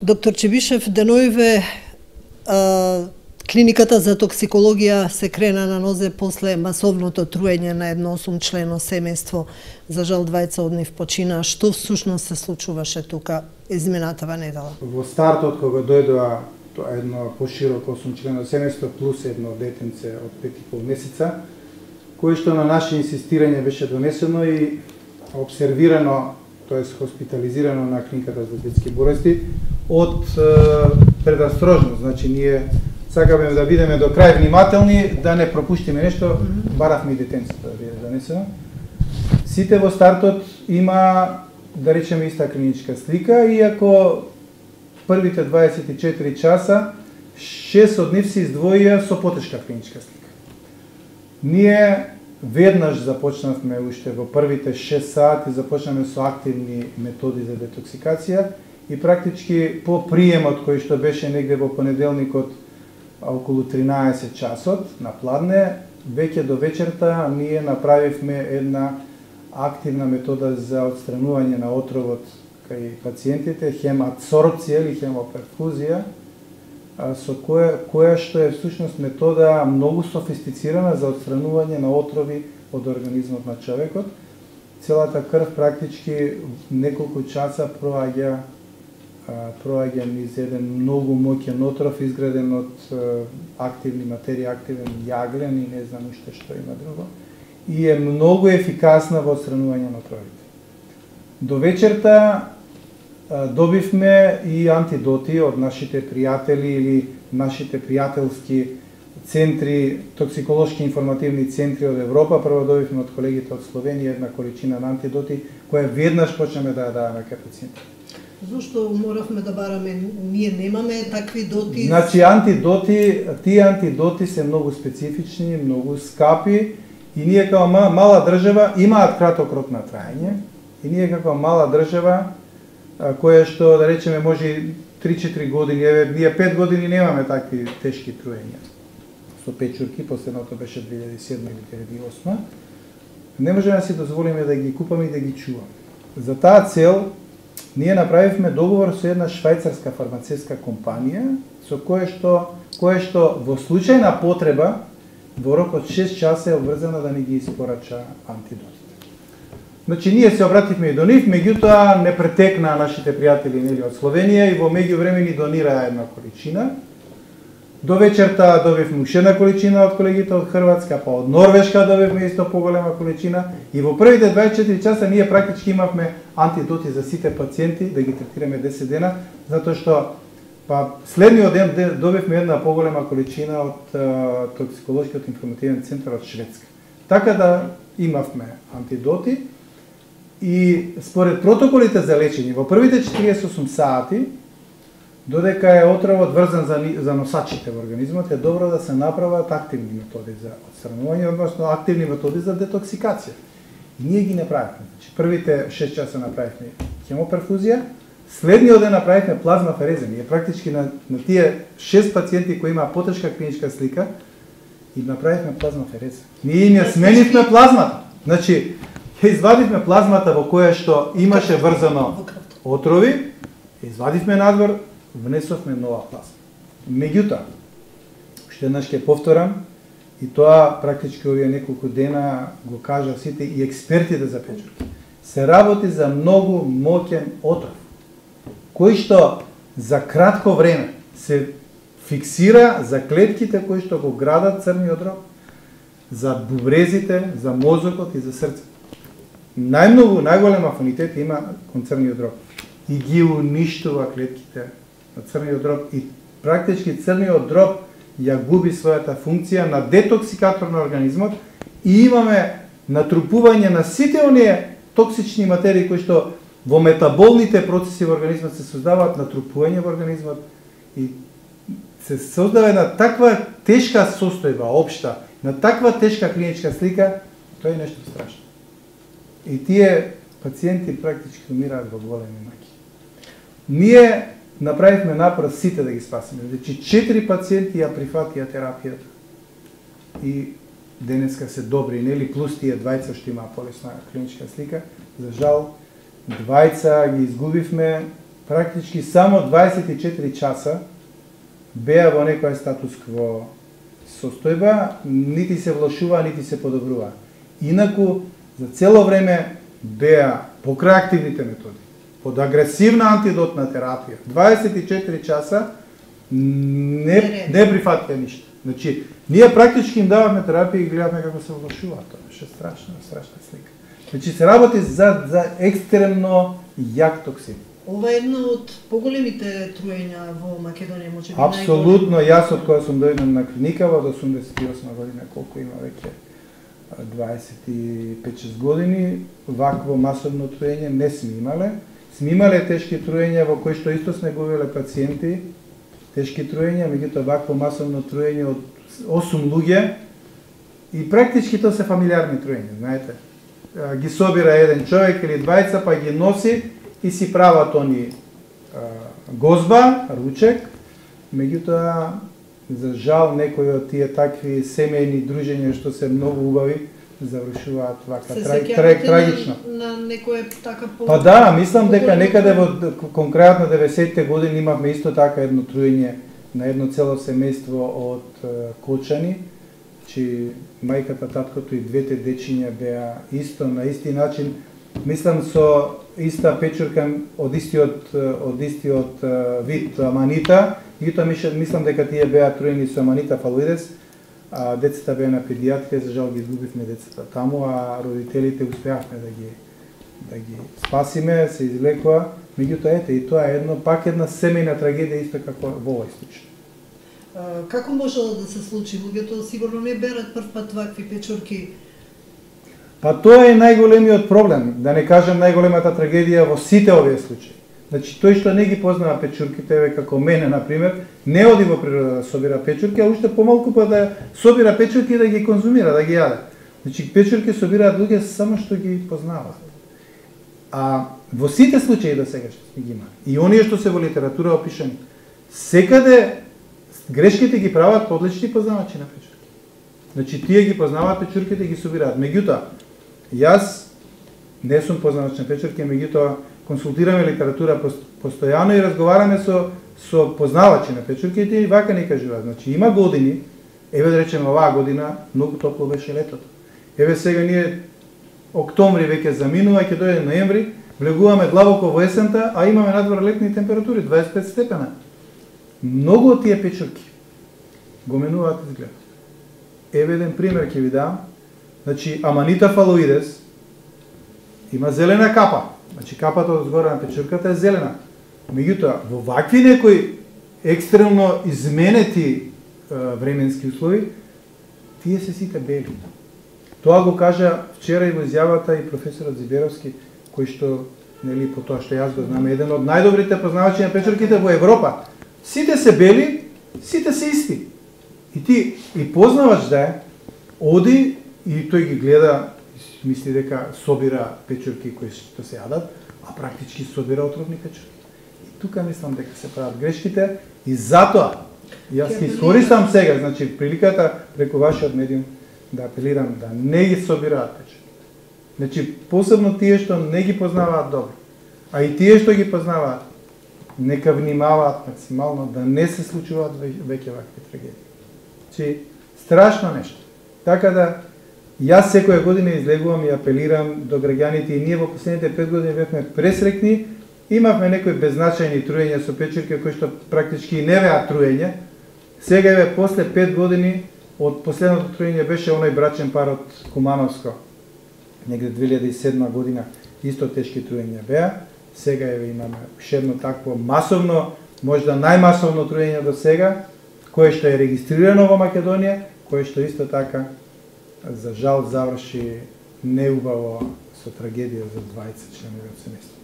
Доктор Чебишев, деноиве клиниката за токсикологија се крена на нозе после масовното труење на едно 8-члено семејство. За жал, двајца од нив почина. Што всушност се случуваше тука изминатава недела? Во стартот, кога дојдоа едно пошироко 8-члено семејство плюс едно детенце од 5,5 месеца, кое што на наше инсистирање беше донесено и обсервирано, тоест хоспитализирано на клиниката за детски болести од предострожност. Значи, ние сакаме да бидеме до крај внимателни, да не пропуштиме нешто, баравме и детенцето да биде донесено. Сите во стартот има, да речеме, иста клиничка слика, иако првите 24 часа 6 од нив се издвоија со потешка клиничка слика. Ние веднаш започнавме уште во првите 6 сати, започнавме со активни методи за детоксикација и практички по приемот кој што беше негде во понеделникот околу 13 часот на пладне, веќе до вечерта ние направивме една активна метода за отстранување на отровот кај пациентите, хемадсорбција или хемоперфузија, со која што е всушност метода многу софистицирана за отстранување на отрови од организмот на човекот. Целата крв практички неколку часа проаѓа низ еден многу моќен отров изграден од активни материи, активен јаглен и не знам уште што има друго. И е многу ефикасна во отстранување на отровите. До вечерта добивме и антидоти од нашите пријатели или нашите пријателски центри, токсиколошки информативни центри од Европа. Прво добивме од колегите од Словенија една количина на антидоти, која веднаш почнеме да ја даваме кај пациентите. Зошто моравме да бараме? Ние немаме такви доти? Значи, тие антидоти се многу специфични, многу скапи и ние како мала држава имаат краток рок на траење и ние како мала држава која што, да речеме, може 3-4 години, ние 5 години немаме такви тешки труења со печурки, последното беше 2007 или 2008, не можеме да си дозволиме да ги купаме и да ги чуваме. За таа цел, ние направивме договор со една швајцарска фармацевска компанија, со која што во случај на потреба, во рок од 6 часа е обврзана да ни ги испорача антидотите. Значи, ние се обративме и до нив, меѓутоа не претекна нашите пријатели нели од Словенија и во меѓувреме ни донираа една количина. До вечерта добивме уште една количина од колегите од Хрватска, па од Норвешка добивме исто поголема количина и во првите 24 часа ние практички имавме антидоти за сите пациенти да ги третираме 10 дена, затоа што па следниот ден добивме една поголема количина од токсиколошкиот информативен центар од Шведска. Така да имавме антидоти и според протоколите за лечење во првите 48 сати, додека е отровот врзан за носачите во организмот, е добро да се направат активни методи за отстранување, односно активни методи за детоксикација. И ние ги направивме. Значи, првите 6 часа направивме хемоперфузија, следниот ден направивме плазмафереза. Ние практички на тие 6 пациенти кои имаа потешка клиничка слика, и направивме плазмафереза. Ние им ја сменивме плазмата. Значи, извадивме плазмата во која што имаше врзано отрови, извадивме надвор, внесовме нова плазма. Меѓутоа, уште еднаш ќе повторам, и тоа практички овие неколку дена го кажа сите и експертите за печурки, се работи за многу моќен отров, кој што за кратко време се фиксира за клетките кои што го градат црниот дроб, за бубрезите, за мозокот и за срцето. Најголем афинитет има кон црниот дроб и ги уништува клетките на црниот дроб и практички црниот дроб ја губи својата функција на детоксикатор на организмот и имаме натрупување на сите оние токсични материи кои што во метаболните процеси во организмот се создаваат, натрупување во организмот и се создава една таква тешка состојба општа, на таква тешка клиничка слика, тоа е нешто страшно. И тие пациенти практички умираат во големи маки. Ние направивме напор сите да ги спасиме. Значи 4 пациенти ја прифатија терапијата. И денеска се добри, нели, плюс тие двајца што имаа полесна клиничка слика. За жал, двајца ги изгубивме практички само 24 часа беа во некоја статус-кво состојба, нити се влошува, нити се подобрува. Инаку, за цело време беа покрај активните методи, под агресивна антидотна терапија, 24 часа не прифатија ништо. Значи, ние практички им даваме терапија и гледаме како се влошува. Тоа беше страшна слика. Значи, се работи за екстремно јак токсин. Ова е едно од поголемите труења во Македонија, можеби апсолутно, јас од кога сум дојден на клиникава до 88 година, колку има веќе 25-6 години, вакво масовно труење не сме имале. Сме имале тешки труења во кои што исто сме губиле пациенти, тешки труења, меѓутоа вакво масовно труење од 8 луѓе и практички тоа се фамилиарни труења, знаете. Ги собира еден човек или двајца, па ги носи и си прават они гозба, ручек, меѓутоа, за жал, некои од тие такви семејни дружења што се многу убави, завршуваат вака трагично. На некој така Па да, мислам дека некаде во конкретно 90-те години имавме исто така едно труење на едно цело семејство од Кочани, че мајката, таткото и двете дечиња беа исто на исти начин, мислам со иста печурка од истиот вид аманита, и тоа мислам дека тие беа труени со аманита фалоидес, а децата беа на педиатрија, за жал ги изгубивме децата таму, а родителите успеавме да ги спасиме, се излекува. Меѓутоа, ете, и тоа е пак една семејна трагедија, исто како во овој случај. Како можело да се случи? Луѓето сигурно не берат прв пат вакви печурки. Па тоа е најголемиот проблем, да не кажам најголемата трагедија во сите овие случаи. Значи, тој што не ги познава печурките, како мене, например, не оди во природа да собира печурки, а уште помалку па да собира печурки и да ги конзумира, да ги јаде. Значи, печурки собираат луѓе само што ги познаваат. А во сите случаи до сега што ги има, и оние што се во литература опишани, секаде грешките ги прават одлични познавачи на печурки. Значи, тие ги познаваат печурките и ги собираат. Меѓутоа, јас не сум познавач на печурки, меѓутоа консултираме литература постојано и разговараме со познавачи на печурките и вака ни кажуваат. Значи, има години, еве да речеме оваа година, многу топло беше летото. Еве сега ние октомври веќе заминува, ќе дојде ноември, влегуваме длабоко во есента, а имаме надвор летни температури, 25 степена. Многу од тие печурки го менуваат изгледот. Еве еден пример ќе ви дам. Значи, аманита фалоидес има зелена капа. Значи, капата од згора на печурката е зелена. Меѓутоа, во вакви некои екстремно изменети временски услови, тие се сите бели. Тоа го кажа вчера и во изјавата и професорот Зиберовски, кој што, нели, по тоа што јас го знам, еден од најдобрите познавачи на печурките во Европа. Сите се бели, сите се исти. И ти и познавач да е, оди и тој ги гледа, мисли дека собира печурки кои што се јадат, а практички собира отровни печурки. И тука мислам дека се прават грешките и затоа јас ќе искористам сега, значи приликата преку вашиот медиум да апелирам да не ги собираат печурки. Значи посебно тие што не ги познаваат добро, а и тие што ги познаваат, нека внимаваат максимално да не се случуваат веќе вакви трагедии. Значи страшно нешто. Така да јас секоја година излегувам и апелирам до граѓаните и ние во последните 5 години бевме пресрекни, имавме некои беззначајни труења со печурки кои што практички не беа труење. Сега еве после 5 години од последното труење беше оној брачен пар од Кумановско, негде 2007 година, исто тешки труења беа. Сега еве имаме уште едно такво масовно, можда најмасовно труење до сега, кое што е регистрирано во Македонија, кое што исто така за жал заврши неубаво со трагедија за 20 членови од семејството.